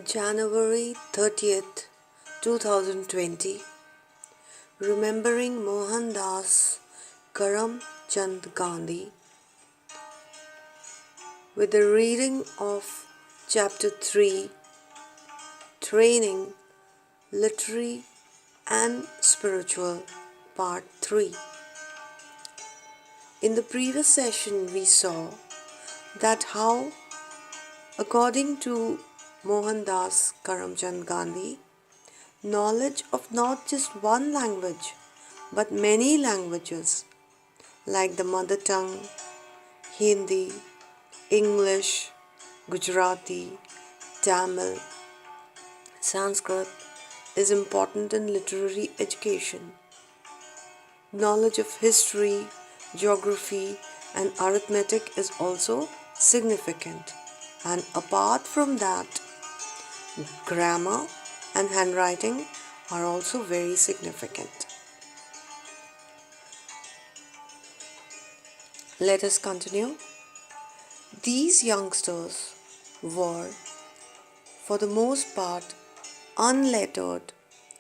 January 30th, 2020. Remembering Mohandas Karamchand Gandhi with the reading of Chapter 3, Training, Literary and Spiritual, Part 3. In the previous session we saw that how, according to Mohandas Karamchand Gandhi, knowledge of not just one language but many languages like the mother tongue, Hindi, English, Gujarati, Tamil, Sanskrit is important in literary education. Knowledge of history, geography and arithmetic is also significant, and apart from that, grammar and handwriting are also very significant. Let us continue. These youngsters were, for the most part, unlettered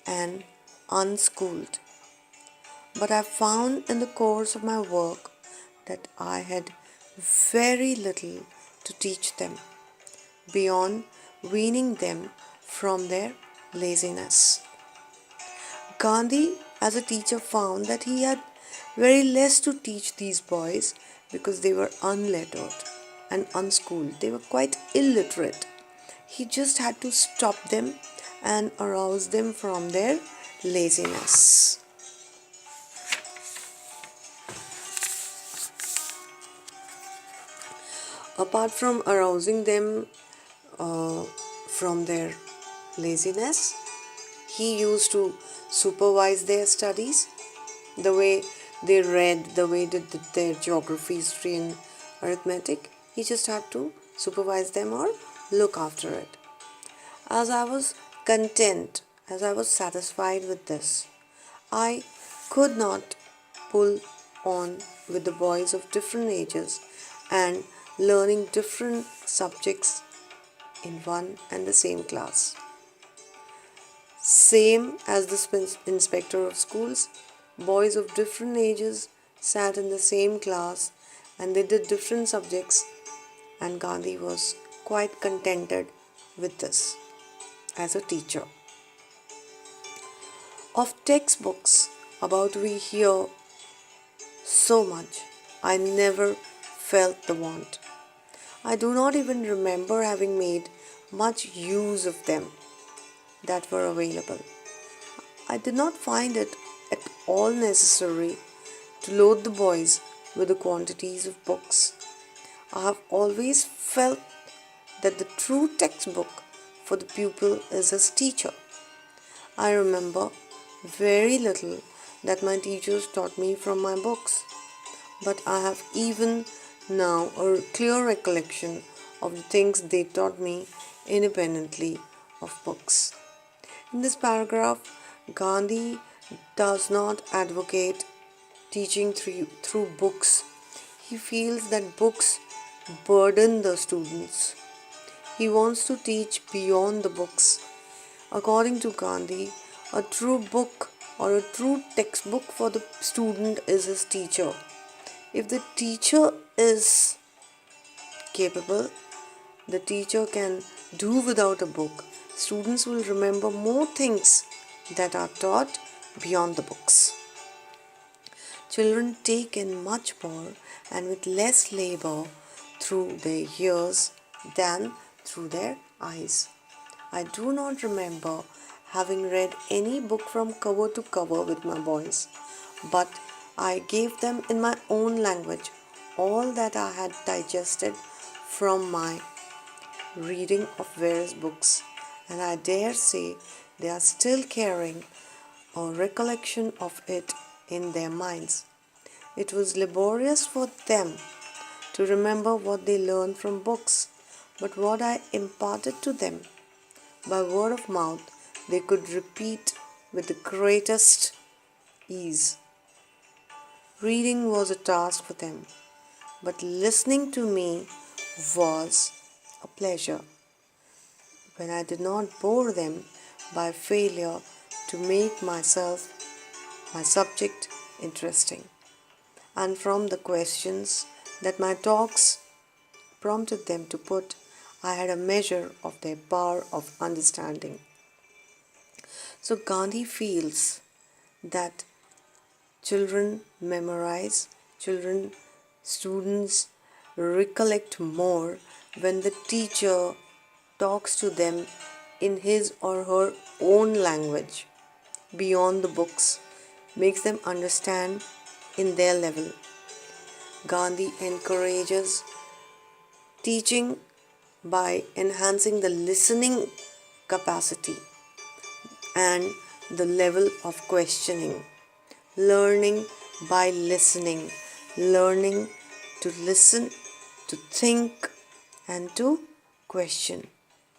and unschooled. But I found in the course of my work that I had very little to teach them, beyond weaning them from their laziness. Gandhi, as a teacher, found that he had very less to teach these boys because they were unlettered and unschooled. They were quite illiterate. He just had to stop them and arouse them from their laziness. Apart from arousing them from their laziness, he used to supervise their studies, the way they read, the way they did their geography, history and arithmetic. He just had to supervise them or look after it. As I was content, as I was satisfied with this, I could not pull on with the boys of different ages and learning different subjects in one and the same class. Same as the inspector of schools, boys of different ages sat in the same class and they did different subjects, and Gandhi was quite contented with this as a teacher. Of textbooks about we hear so much, I never felt the want. I do not even remember having made much use of them that were available. I did not find it at all necessary to load the boys with the quantities of books. I have always felt that the true textbook for the pupil is his teacher. I remember very little that my teachers taught me from my books, but I have even now a clear recollection of the things they taught me independently of books. In this paragraph, Gandhi does not advocate teaching through books. He feels that books burden the students. He wants to teach beyond the books. According to Gandhi, a true book or a true textbook for the student is his teacher. If the teacher is capable, the teacher can do without a book. Students will remember more things that are taught beyond the books. Children take in much more and with less labor through their ears than through their eyes. I do not remember having read any book from cover to cover with my boys, but I gave them in my own language all that I had digested from my reading of various books, and I dare say they are still carrying a recollection of it in their minds. It was laborious for them to remember what they learned from books, but what I imparted to them by word of mouth they could repeat with the greatest ease. Reading was a task for them, but listening to me was a pleasure. when I did not bore them by failure to make my subject interesting. And from the questions that my talks prompted them to put, I had a measure of their power of understanding. So Gandhi feels that children memorize, students recollect more when the teacher talks to them in his or her own language, beyond the books, makes them understand in their level. Gandhi encourages teaching by enhancing the listening capacity and the level of questioning. Learning by listening, learning to listen, to think, and to question.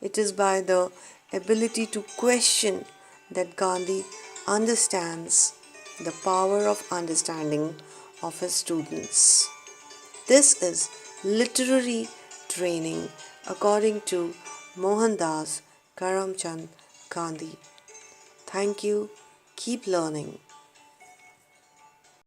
It is by the ability to question that Gandhi understands the power of understanding of his students. This is literary training according to Mohandas Karamchand Gandhi. Thank you. Keep learning.